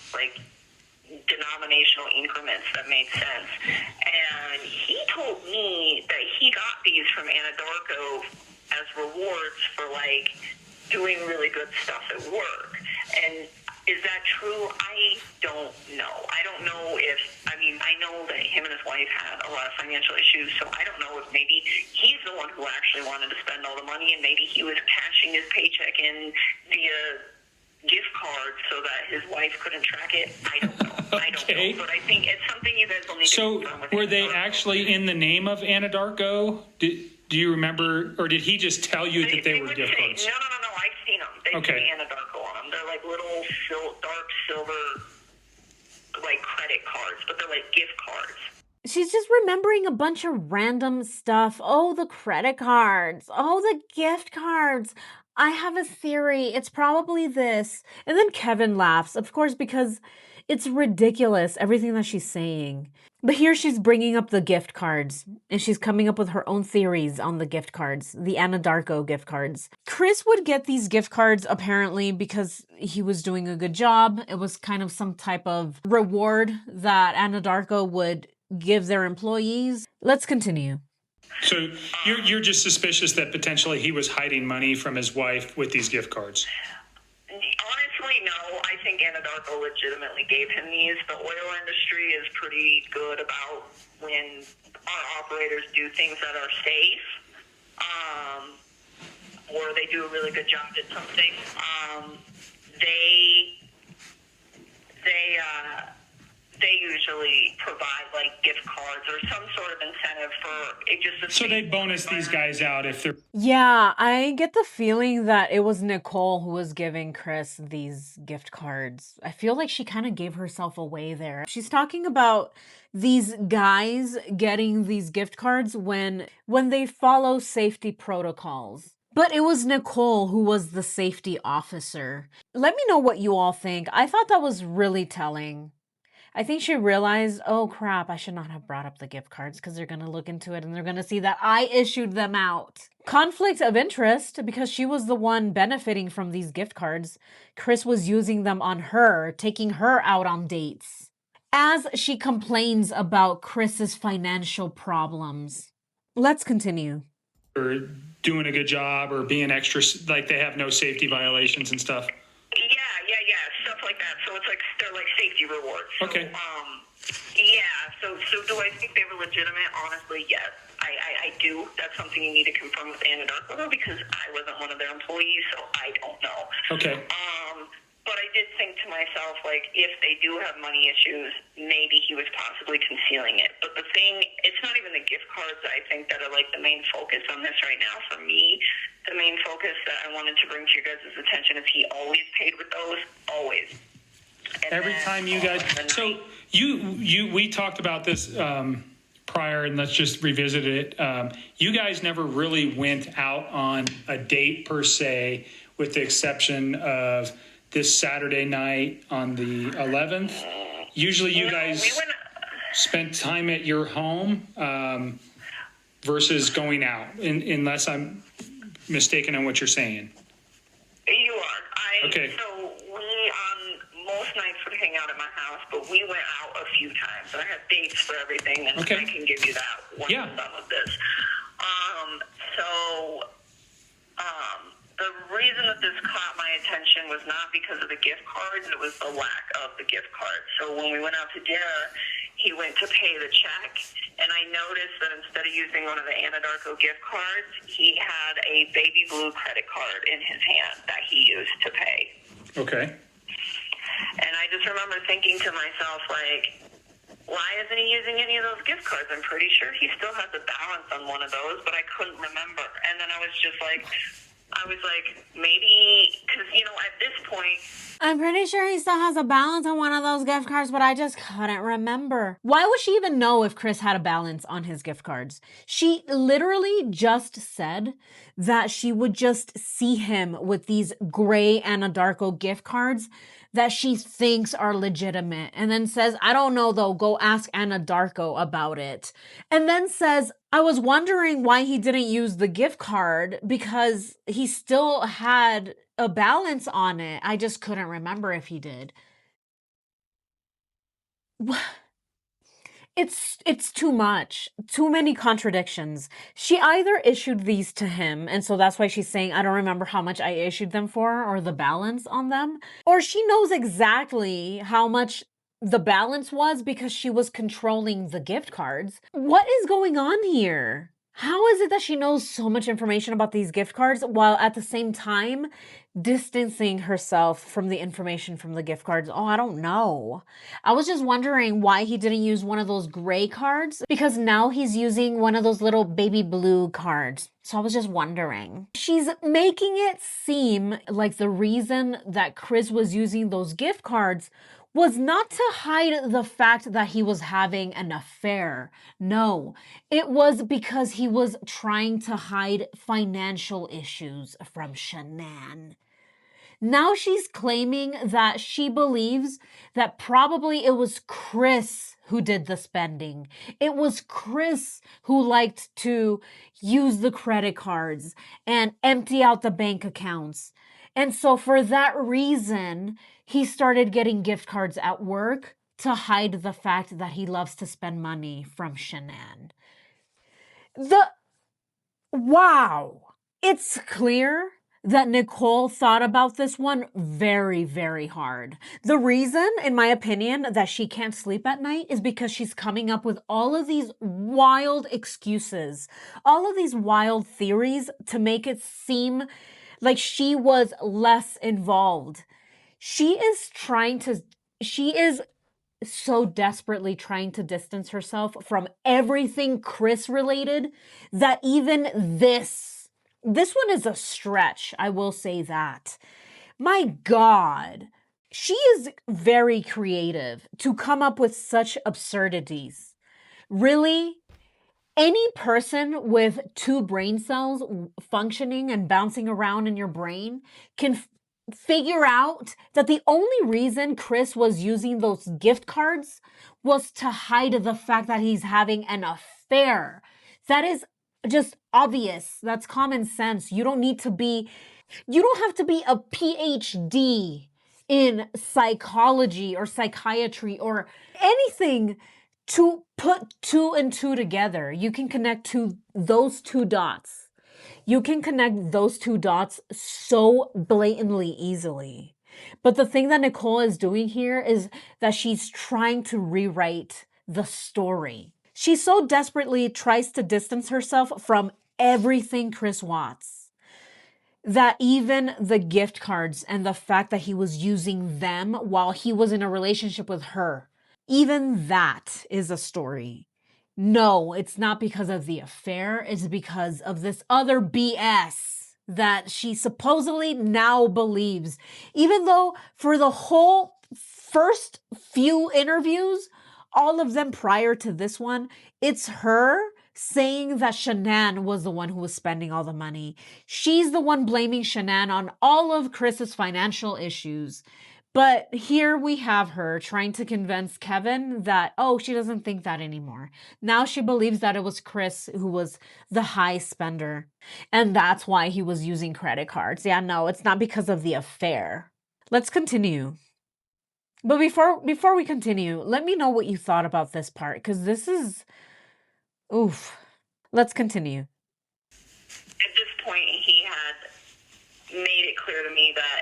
denominational increments that made sense. And he told me that he got these from Anadarko as rewards for like doing really good stuff at work. And is that true? I don't know. I don't know if, I mean, I know that him and his wife had a lot of financial issues, so I don't know if maybe he's the one who actually wanted to spend all the money, and maybe he was cashing his paycheck in via gift cards so that his wife couldn't track it. I don't know. I don't know. But I think it's something you guys will need to confirm with were they Anadarko. actually in the name of Anadarko? Do you remember, or did he just tell you that they were would gift say, cards? No, I've seen them. They Okay. say Anadarko on them. They're like little dark silver, like credit cards, but they're like gift cards. She's just remembering a bunch of random stuff. Oh, the credit cards. Oh, the gift cards. I have a theory. It's probably this. And then Kevin laughs, of course, because it's ridiculous, everything that she's saying. But here she's bringing up the gift cards, and she's coming up with her own theories on the gift cards, the Anadarko gift cards. Chris would get these gift cards apparently because he was doing a good job. It was kind of some type of reward that Anadarko would give their employees. Let's continue. So you're just suspicious that potentially he was hiding money from his wife with these gift cards? Honestly, no. I think Anadarko legitimately gave him these. The oil industry is pretty good about when our operators do things that are safe, or they do a really good job at something. They usually provide like gift cards or some sort of incentive for it. Just So they bonus these guys out if they're... Yeah, I get the feeling that it was Nicole who was giving Chris these gift cards. I feel like she kind of gave herself away there. She's talking about these guys getting these gift cards when they follow safety protocols. But it was Nicole who was the safety officer. Let me know what you all think. I thought that was really telling. I think she realized, oh crap, I should not have brought up the gift cards because they're going to look into it and they're going to see that I issued them out. Conflict of interest because she was the one benefiting from these gift cards. Chris was using them on her, taking her out on dates. As she complains about Chris's financial problems. Let's continue. doing a good job or being extra, like they have no safety violations and stuff? Yeah, stuff like that. So it's like they're like safety rewards. So, Okay. So do I think they were legitimate? Honestly, yes. I do. That's something you need to confirm with Anadarko because I wasn't one of their employees, so I don't know. Okay. But I did think to myself, like, if they do have money issues, maybe he was possibly concealing it. But the thing, it's not even the gift cards, I think, that are, like, the main focus on this right now. For me, the main focus that I wanted to bring to your guys' attention is he always paid with those, always. And Every then, time you guys... So we talked about this prior, and let's just revisit it. You guys never really went out on a date, per se, with the exception of... this Saturday night on the 11th. Usually you guys spent time at your home versus going out, unless I'm mistaken on what you're saying. You are. Okay. So we on most nights would hang out at my house, but we went out a few times. And I have dates for everything, and Okay. I can give you that once I'm done with this. The reason that this caught my attention was not because of the gift cards, it was the lack of the gift cards. So when we went out to dinner, he went to pay the check, and I noticed that instead of using one of the Anadarko gift cards, he had a baby blue credit card in his hand that he used to pay. Okay. And I just remember thinking to myself, like, why isn't he using any of those gift cards? I'm pretty sure he still has a balance on one of those, but I couldn't remember. And then I was like, maybe, because, at this point... I'm pretty sure he still has a balance on one of those gift cards, but I just couldn't remember. Why would she even know if Chris had a balance on his gift cards? She literally just said that she would just see him with these gray Anadarko gift cards that she thinks are legitimate, and then says, I don't know though, go ask Anna Darko about it. And then says, I was wondering why he didn't use the gift card because he still had a balance on it. I just couldn't remember if he did. It's too much. Too many contradictions. She either issued these to him, and so that's why she's saying, I don't remember how much I issued them for or the balance on them, or she knows exactly how much the balance was because she was controlling the gift cards. What is going on here? How is it that she knows so much information about these gift cards while at the same time distancing herself from the information from the gift cards? Oh, I don't know. I was just wondering why he didn't use one of those gray cards because now he's using one of those little baby blue cards. So I was just wondering. She's making it seem like the reason that Chris was using those gift cards was not to hide the fact that he was having an affair. No, it was because he was trying to hide financial issues from Shanann. Now she's claiming that she believes that probably it was Chris who did the spending. It was Chris who liked to use the credit cards and empty out the bank accounts. And so for that reason, he started getting gift cards at work to hide the fact that he loves to spend money from Shanann. Wow. It's clear that Nichol thought about this one very, very hard. The reason, in my opinion, that she can't sleep at night is because she's coming up with all of these wild excuses, all of these wild theories to make it seem like she was less involved. She is so desperately trying to distance herself from everything Chris related that even this one is a stretch, I will say that. My God, she is very creative to come up with such absurdities. Really? Any person with two brain cells functioning and bouncing around in your brain can figure out that the only reason Chris was using those gift cards was to hide the fact that he's having an affair. That is just obvious. That's common sense. You don't have to be a PhD in psychology or psychiatry or anything to put two and two together. You can connect those two dots. You can connect those two dots so blatantly easily. But the thing that Nichol is doing here is that she's trying to rewrite the story. She so desperately tries to distance herself from everything Chris Watts that even the gift cards and the fact that he was using them while he was in a relationship with her, even that is a story. No, it's not because of the affair. It's because of this other BS that she supposedly now believes. Even though for the whole first few interviews, all of them prior to this one, it's her saying that Shanann was the one who was spending all the money. She's the one blaming Shanann on all of Chris's financial issues. But here we have her trying to convince Kevin that, oh, she doesn't think that anymore. Now she believes that it was Chris who was the high spender. And that's why he was using credit cards. Yeah, no, it's not because of the affair. Let's continue. But before we continue, let me know what you thought about this part, because this is, oof. Let's continue. At this point, he had made it clear to me that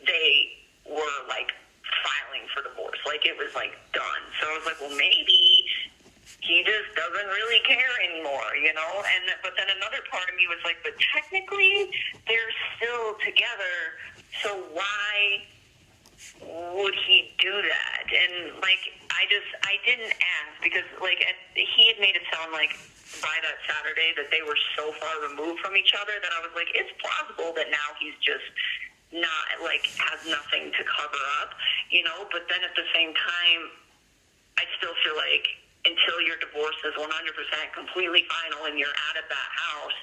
they were, like, filing for divorce. Like, it was, like, done. So I was like, well, maybe he just doesn't really care anymore, you know? But then another part of me was like, but technically, they're still together, so why would he do that? And, like, I didn't ask because, like, he had made it sound like by that Saturday that they were so far removed from each other that I was like, it's plausible that now he's just not, like, has nothing to cover up, you know? But then at the same time, I still feel like until your divorce is 100% completely final and you're out of that house,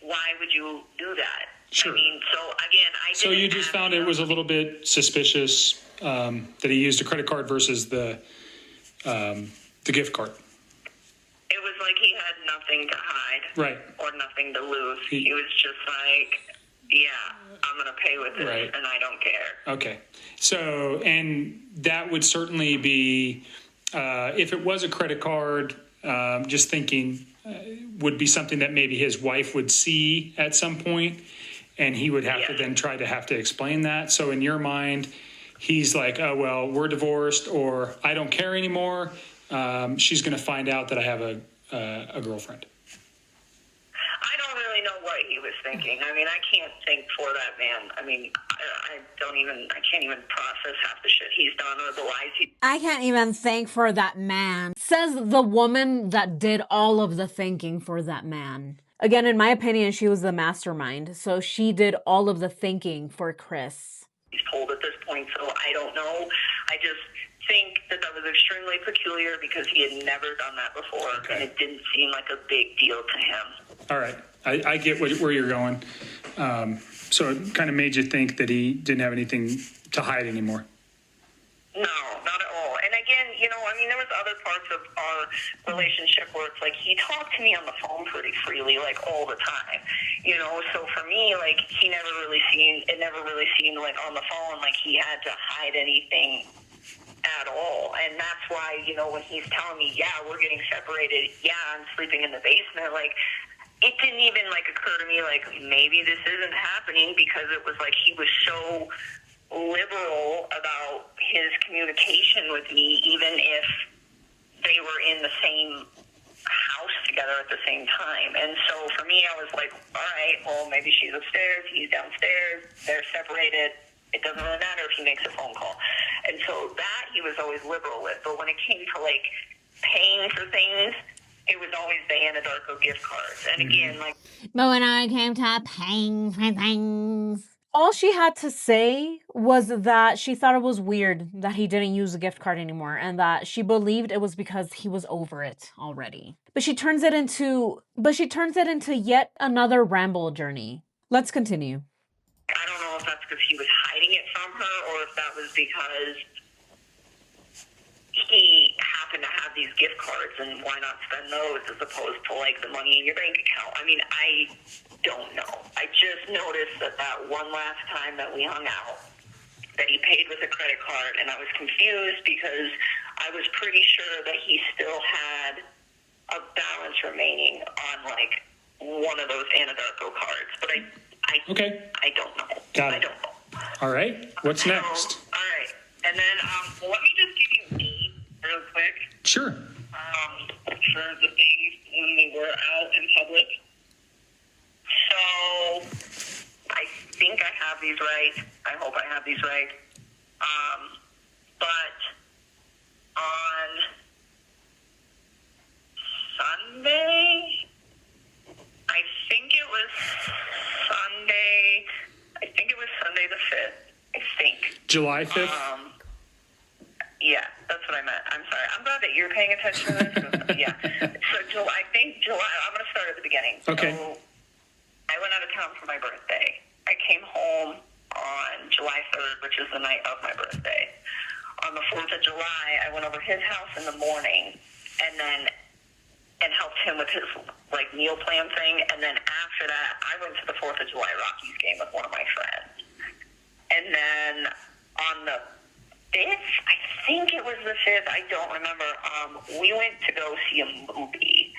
why would you do that? Sure. I mean, so again, So you just found it was a little bit suspicious that he used a credit card versus the gift card. It was like he had nothing to hide. Right. Or nothing to lose. He was just like, yeah, I'm going to pay with this, Right. and I don't care. Okay. So, and that would certainly be, if it was a credit card, just thinking, would be something that maybe his wife would see at some point, and he would have to then have to explain that. So in your mind, he's like, oh, well, we're divorced, or I don't care anymore. She's going to find out that I have a girlfriend. I don't really know what he was thinking. I mean, I can't think for that man. I mean, I can't even process half the shit he's done or the lies he... I can't even think for that man. Says the woman that did all of the thinking for that man. Again, in my opinion, she was the mastermind. So she did all of the thinking for Chris. He's told at this point, so I don't know. I just think that was extremely peculiar because he had never done that before, and it didn't seem like a big deal to him. All right. I get where you're going. So it kind of made you think that he didn't have anything to hide anymore. No, not at all. And again, I mean, there was other parts of our relationship where it's like he talked to me on the phone pretty freely, like all the time. So for me, like it never really seemed like on the phone like he had to hide anything at all. And that's why, when he's telling me, yeah, we're getting separated, yeah, I'm sleeping in the basement, like it didn't even occur to me like maybe this isn't happening, because it was like he was so liberal about his communication with me, even if they were in the same house together at the same time. And so for me, I was like, all right, well, maybe she's upstairs, he's downstairs, they're separated. It doesn't really matter if he makes a phone call. And so that he was always liberal with. But when it came to paying for things, it was always the Anadarko gift cards. And again, But when I came to paying for things... All she had to say was that she thought it was weird that he didn't use a gift card anymore, and that she believed it was because he was over it already. But she turns it into yet another ramble journey. Let's continue. I don't know if that's because he was hiding it from her, or if that was because he happened to have these gift cards, and why not spend those as opposed to the money in your bank account? I mean, I don't know. I just noticed that one last time that we hung out, that he paid with a credit card, and I was confused because I was pretty sure that he still had a balance remaining on one of those Anadarko cards, but I don't know. Got it. I don't know. All right. What's next? All right. And then let me just give you a date real quick. Sure. For the things when we were out in public. So I think I have these right. I hope I have these right. But on Sunday, I think it was Sunday the 5th, I think. July 5th? Yeah, that's what I meant. I'm sorry. I'm glad that you're paying attention to this. Yeah. So I think July, I'm going to start at the beginning. Okay. So I went out of town for my birthday. I came home on July 3rd, which is the night of my birthday. On the 4th of July, I went over his house in the morning and helped him with his meal plan thing. And then after that, I went to the 4th of July Rockies game with one of my friends. And then on the 5th, I think it was the 5th, I don't remember, we went to go see a movie.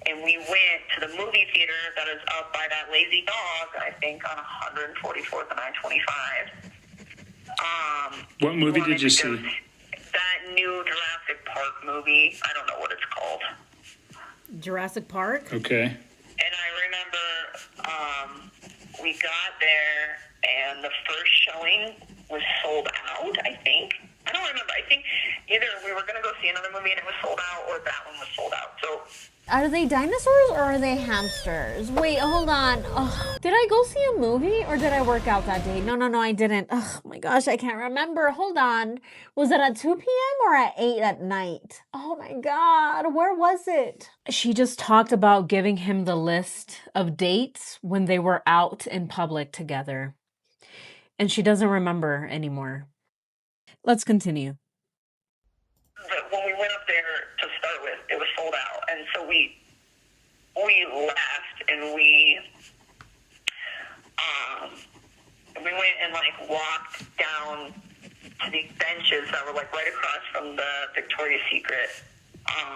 And we went to the movie theater that is up by that lazy dog, I think, on 144th and I-25. What movie did you see? That new Jurassic Park movie. I don't know what it's called. Jurassic Park? Okay. And I remember we got there, and the first showing was sold out, I think. I don't remember. I think either we were going to go see another movie and it was sold out, or that one was sold out. So, Are they dinosaurs or are they hamsters? Wait, hold on. Ugh. Did I go see a movie or did I work out that day? No, I didn't. Oh my gosh, I can't remember. Hold on. Was it at 2 p.m. or at 8 at night? Oh my God, where was it? She just talked about giving him the list of dates when they were out in public together. And she doesn't remember anymore. Let's continue. But when we went up there to start with, it was sold out, and so we left, and we went and like walked down to these benches that were like right across from the Victoria's Secret.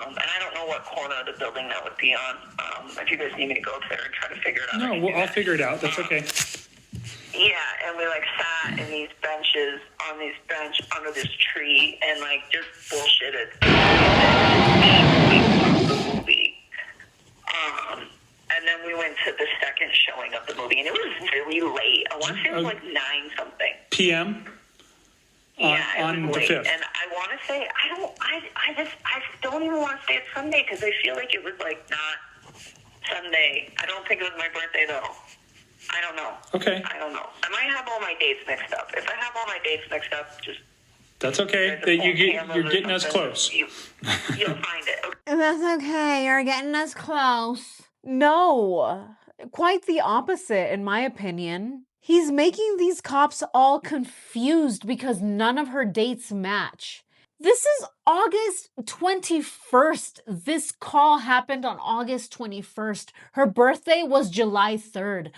And I don't know what corner of the building that would be on. If you guys need me to go up there and try to figure it out. No, I'll figure it out. That's okay. Yeah, and we like sat in these benches on this bench under this tree and like just bullshitted. The movie. And then we went to the second showing of the movie, and it was really late. I want to say it was like 9 something PM. On the 5th. And I want to say I just don't even want to say it's Sunday because I feel like it was like not Sunday. I don't think it was my birthday though. I don't know. Okay. I don't know. I might have all my dates mixed up. If I have all my dates mixed up, just that's okay. You're getting us close. You'll find it. Okay. That's okay. You're getting us close. No, quite the opposite, in my opinion. He's making these cops all confused because none of her dates match. This is August 21st. This call happened on August 21st. Her birthday was July 3rd,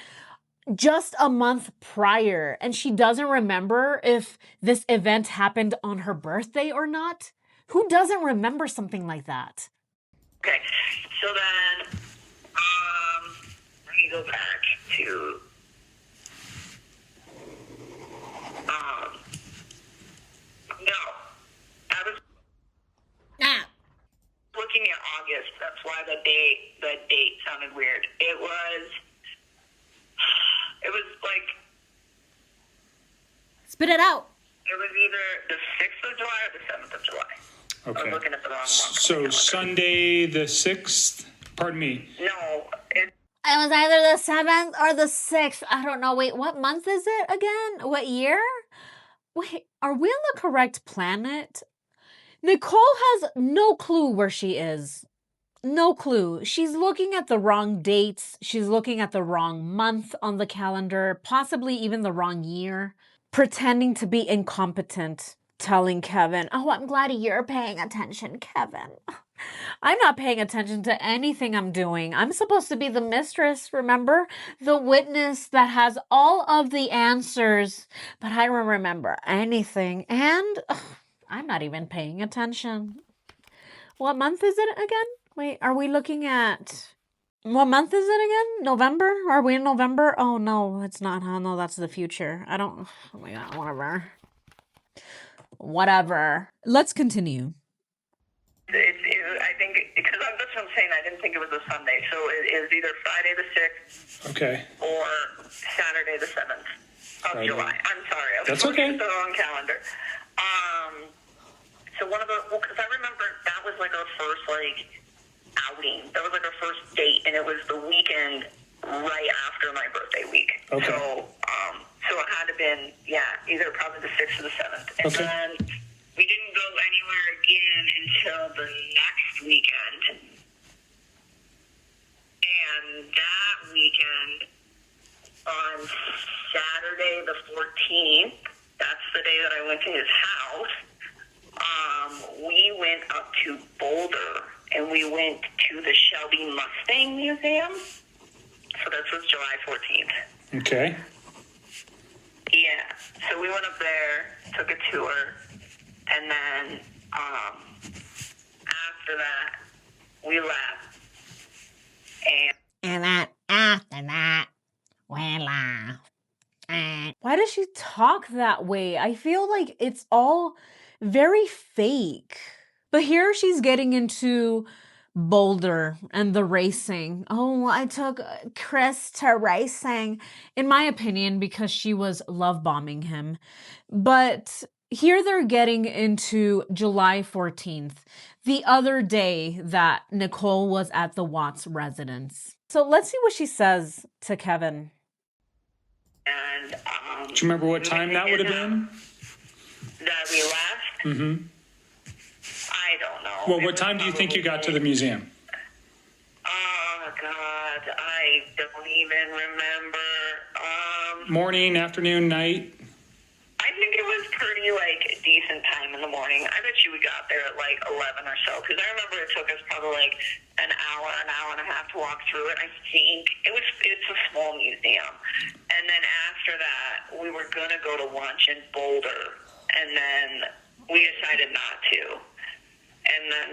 just a month prior. And she doesn't remember if this event happened on her birthday or not. Who doesn't remember something like that? Okay. So then, let me go back to... no. I was looking at August. That's why the date sounded weird. It was like... Spit it out. It was either the 6th of July or the 7th of July. Okay. I was looking at the wrong one. So Sunday the 6th, pardon me. No, it was either the 7th or the 6th. I don't know. Wait, what month is it again? What year? Wait, are we on the correct planet? Nichol has no clue where she is. No clue. She's looking at the wrong dates. She's looking at the wrong month on the calendar, possibly even the wrong year, pretending to be incompetent, telling Kevin, "Oh, I'm glad you're paying attention, Kevin." I'm not paying attention to anything I'm doing. I'm supposed to be the mistress, remember? The witness that has all of the answers. But I don't remember anything. And I'm not even paying attention. What month is it again? Wait, are we looking at... What month is it again? November? Are we in November? Oh, no, it's not. Oh, no, that's the future. I don't... Oh, my God, whatever. Whatever. Let's continue. I think, because that's what I'm saying, I didn't think it was a Sunday. So it is either Friday the 6th Okay. or Saturday the 7th of Friday. July. I'm sorry. I was That's looking okay. at the wrong calendar. So one of the, because I remember that was like our first, like, outing. That was like our first date, and it was the weekend right after my birthday week. Okay. So it had to have been, either probably the 6th or the 7th. And Okay. then we didn't go anywhere again until the next weekend. And that weekend, on Saturday the 14th, that's the day that I went to his house, we went up to Boulder, and we went to the Shelby Mustang Museum. So that was July 14th. Okay. Yeah. So we went up there, took a tour, and then after that, we left. And then after that, we laughed. Why does she talk that way? I feel like it's all very fake. But here she's getting into Boulder and the racing. Oh, I took Chris to racing, in my opinion, because she was love bombing him. But here they're getting into July 14th, the other day that Nichol was at the Watts residence. So let's see what she says to Kevin. And Do you remember what time that would have been? that we left. Mm-hmm. I don't know. Well, It what was time do you think you got to the museum? Oh God, I don't even remember. Morning, afternoon, night? I think it was pretty like decent 11 or so, because I remember it took us probably like an hour and a half to walk through it. I think it's a small museum. And then after that, we were going to go to lunch in Boulder, and then we decided not to. And then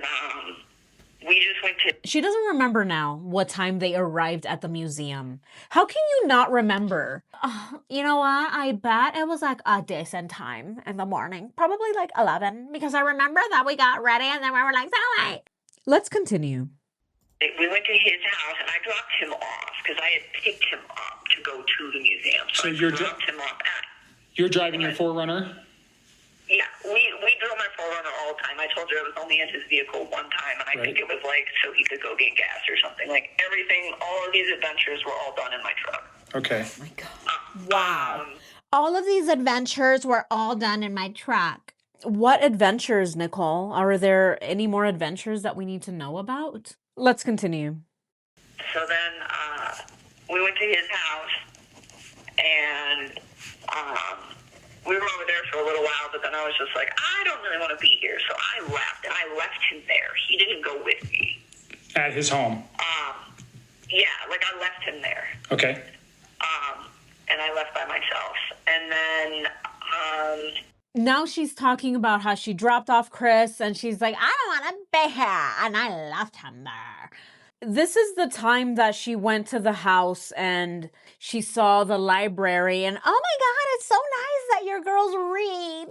we just went to... She doesn't remember now what time they arrived at the museum. How can you not remember? You know what? I bet it was like a decent time in the morning. Probably like 11, because I remember that we got ready and then we were like, so late. Let's continue. We went to his house, and I dropped him off because I had picked him up to go to the museum. So I dropped him off at... You're driving your 4Runner? Yeah, we drove my 4Runner all the time. I told you I was only in his vehicle one time, and I think it was like so he could go get gas or something. Like everything, all of these adventures were all done in my truck. Okay. Oh my God. Wow. All of these adventures were all done in my truck. What adventures, Nichol? Are there any more adventures that we need to know about? Let's continue. So then we went to his house, and we were over there for a little while, but then I was just like, I don't really want to be here, so I left, and I left him there. He didn't go with me. At his home? Yeah, like I left him there. Okay. And I left by myself. And then... Now she's talking about how she dropped off Chris, and she's like, I don't want to be here, and I left him there. this is the time that she went to the house and she saw the library and, oh my God, it's so nice that your girls read.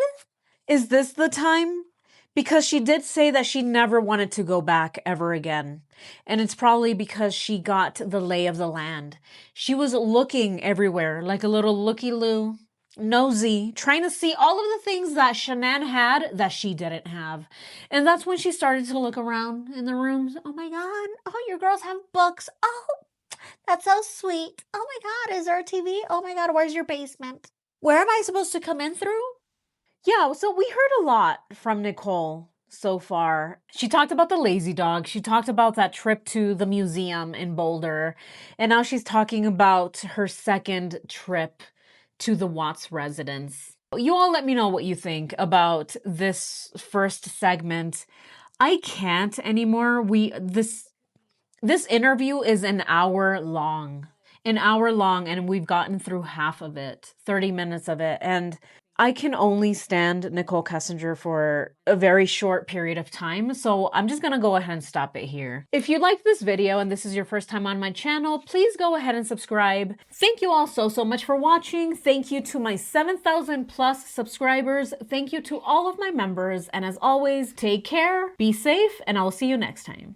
Is this the time? Because she did say that she never wanted to go back ever again. And it's probably because she got the lay of the land. She was looking everywhere like a little looky-loo, nosy, trying to see all of the things that Shanann had that she didn't have. And that's when she started to look around in the rooms. Oh my God, oh, your girls have books. Oh, that's so sweet. Oh my God, is there a TV? Oh my God, where's your basement? Where am I supposed to come in through? Yeah, so we heard a lot from Nichol so far. She talked about the lazy dog. She talked about that trip to the museum in Boulder. And now she's talking about her second trip to the Watts residence. You all let me know what you think about this first segment. I can't anymore. This interview is an hour long. And we've gotten through half of it, 30 minutes of it. And I can only stand Nichol Kessinger for a very short period of time, so I'm just gonna go ahead and stop it here. If you liked this video and this is your first time on my channel, please go ahead and subscribe. Thank you all so much for watching. Thank you to my 7,000 plus subscribers. Thank you to all of my members. And as always, take care, be safe, and I will see you next time.